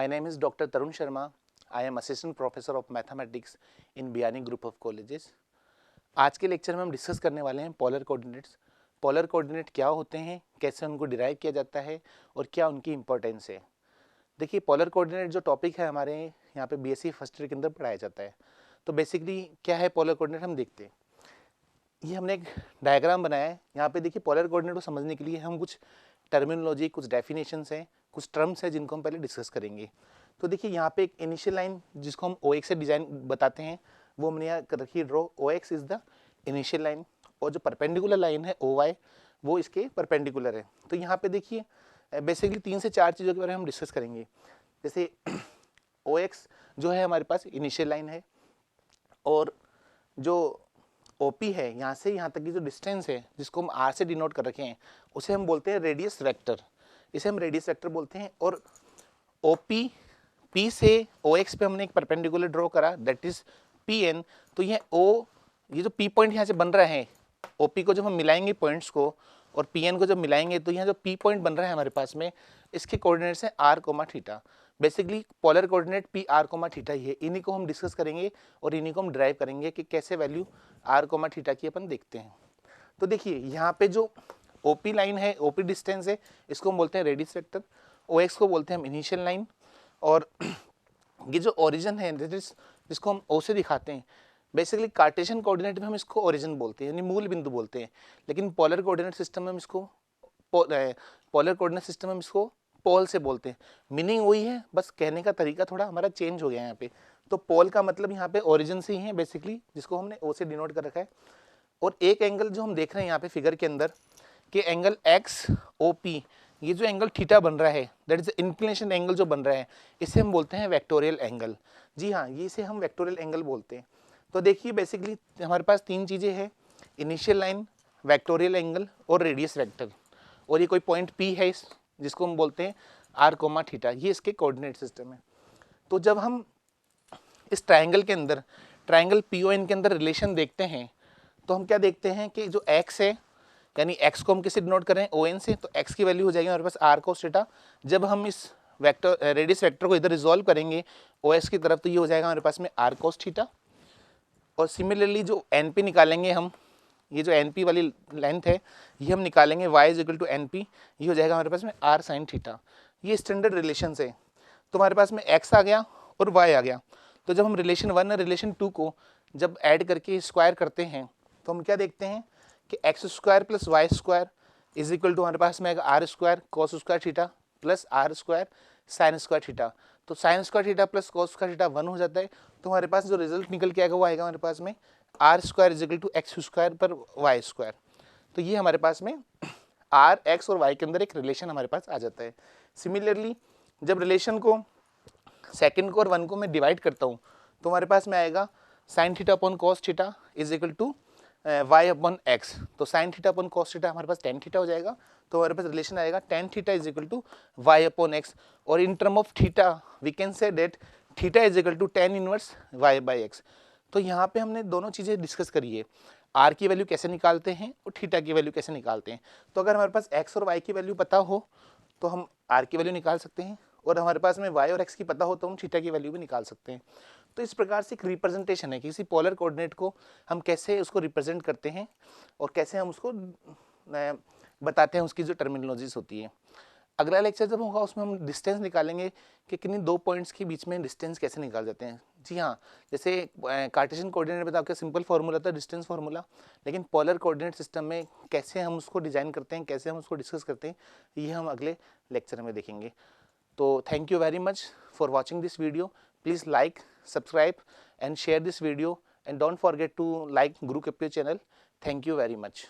name is Dr. Tarun Sharma. I am Assistant Professor of Mathematics in Biani Group of Colleges. आज के lecture में हम discuss करने वाले हैं पोलर कोऑर्डिनेट्स। पोलर कोऑर्डिनेट क्या होते हैं, कैसे उनको डिराइव किया जाता है और क्या उनकी इंपॉर्टेंस है। देखिए, पोलर कोऑर्डिनेट जो टॉपिक है हमारे यहाँ पे बीएससी फर्स्ट ईयर के अंदर पढ़ाया जाता है। तो बेसिकली क्या है पोलर कोऑर्डिनेट, हम देखते हैं। ये हमने एक डायग्राम बनाया है। यहाँ पे देखिए, पोलर कोऑर्डिनेट को समझने के लिए हम कुछ टर्मिनोलॉजी, कुछ डेफिनेशंस हैं, कुछ टर्म्स हैं जिनको हम पहले डिस्कस करेंगे। तो देखिए, यहाँ पे एक इनिशियल लाइन जिसको हम OX से डिजाइन बताते हैं, वो हमने यहाँ कर रखी है draw. OX is the initial line और जो परपेंडिकुलर लाइन है OY वो इसके परपेंडिकुलर है। तो यहाँ पे देखिए बेसिकली 3 से 4 चीज़ों के बारे में हम डिस्कस करेंगे। जैसे OX जो है हमारे पास इनिशियल लाइन है, और जो OP है यहाँ से यहाँ तक की जो डिस्टेंस है जिसको हम R से डिनोट कर रखे हैं उसे हम बोलते हैं रेडियस वेक्टर। इसे हम रेडियस वेक्टर बोलते हैं। और OP P से OX पे हमने एक परपेंडिकुलर ड्रॉ करा, दैट इज PN। तो ये जो P पॉइंट यहाँ से बन रहा है, OP को जब हम मिलाएंगे पॉइंट्स को और PN को जब मिलाएंगे तो यहाँ जो P पॉइंट बन रहा है हमारे पास में, इसके कोऑर्डिनेट्स हैं R, theta. Basically polar coordinate PR, theta ही है। इन्हीं को हम डिस्कस करेंगे और इन्हीं को हम ड्राइव करेंगे कि कैसे वैल्यू R, थीटा की अपन देखते हैं। तो देखिए, यहाँ पे जो OP लाइन है, OP डिस्टेंस है, इसको हम बोलते हैं रेडियस वेक्टर। OX को बोलते हैं हम इनिशियल लाइन। और ये जो ओरिजिन है जिसको हम O से दिखाते हैं, बेसिकली कार्टेशियन कोऑर्डिनेट में हम इसको ओरिजिन बोलते हैं, यानी मूल बिंदु बोलते हैं। लेकिन पोलर कोऑर्डिनेट सिस्टम में हम इसको पोल से बोलते हैं। मीनिंग वही है, बस कहने का तरीका थोड़ा हमारा चेंज हो गया है यहाँ पे। तो पोल का मतलब यहाँ पे ओरिजिन से ही है बेसिकली, जिसको हमने O से डिनोट कर रखा है। और एक एंगल जो हम देख रहे हैं यहाँ पे फिगर के अंदर कि एंगल XOP, ये जो एंगल थीटा बन रहा है, दैट इज इंक्लिनेशन एंगल जो बन रहा है, इसे हम बोलते हैं वेक्टोरियल एंगल। जी हाँ, ये इसे हम वेक्टोरियल एंगल बोलते हैं। तो देखिए, बेसिकली हमारे पास 3 चीज़ें हैं, इनिशियल लाइन, वेक्टोरियल एंगल और रेडियस वेक्टर। और ये कोई पॉइंट P है जिसको हम बोलते हैं R, थीटा। ये इसके कोऑर्डिनेट सिस्टम है। तो जब हम इस ट्राइंगल के अंदर, ट्राइंगल PON के अंदर रिलेशन देखते हैं, तो हम क्या देखते हैं कि जो X है, यानी X को हम किससे डिनोट कर रहे हैं, ON से, तो X की वैल्यू हो जाएगी हमारे पास R cos थीटा। जब हम इस वेक्टर रेडियस वेक्टर को इधर रिजॉल्व करेंगे OS की तरफ, तो ये हो जाएगा हमारे पास में R cos थीटा। और सिमिलरली जो NP निकालेंगे हम, ये जो NP वाली लेंथ है ये हम निकालेंगे y is equal to NP, ये हो जाएगा हमारे पास में R sin थीटा। ये स्टैंडर्ड रिलेशन है। तो हमारे पास में X आ गया और Y आ गया। तो जब हम रिलेशन 1 और रिलेशन 2 को जब ऐड करके स्क्वायर करते हैं, तो हम क्या देखते हैं कि x² + y² is equal to हमारे पास में आएगा R² cos² theta plus R² sin² theta. तो sin² theta plus cos² theta 1 हो जाता है। तो हमारे पास जो रिजल्ट निकल के आएगा वो आएगा हमारे पास में R² is equal to x² पर y²। तो ये हमारे पास में R, X और Y के अंदर एक रिलेशन हमारे पास आ जाता है। सिमिलरली जब रिलेशन को सेकंड को और 1 को मैं डिवाइड करता हूँ, तो हमारे पास में आएगा sin theta upon cos theta is equal to y/x। तो sin theta upon cos theta हमारे पास tan थीटा हो जाएगा। तो हमारे पास रिलेशन आएगा tan theta is equal to y/x। और in term of theta we can say that theta is equal to tan inverse y/x। तो यहाँ पे हमने दोनों चीज़ें डिस्कस करी है, R की वैल्यू कैसे निकालते हैं और थीटा की वैल्यू कैसे निकालते हैं। तो अगर हमारे पास X और Y की वैल्यू पता हो तो हम R की वैल्यू निकाल सकते हैं, और हमारे पास में Y और X की पता हो तो हम थीटा की वैल्यू भी निकाल सकते हैं। तो इस प्रकार से एक रिप्रेजेंटेशन है, किसी पोलर कोऑर्डिनेट को हम कैसे उसको रिप्रेजेंट करते हैं और कैसे हम उसको बताते हैं, उसकी जो टर्मिनोलॉजीज होती है। अगला लेक्चर जब होगा उसमें हम डिस्टेंस निकालेंगे कि किन्हीं 2 पॉइंट्स के बीच में डिस्टेंस कैसे निकाल जाते हैं। जी हाँ, जैसे कार्टेशियन कोऑर्डिनेट में तो आपका सिंपल फार्मूला था, डिस्टेंस फार्मूला, लेकिन पोलर कोऑर्डिनेट सिस्टम में कैसे हम उसको डिज़ाइन करते हैं, कैसे हम उसको डिस्कस करते हैं, ये हम अगले लेक्चर में देखेंगे। तो thank you very much for watching this video. Please like, subscribe and share this video, and don't forget to like Guru Kapil channel. Thank you very much.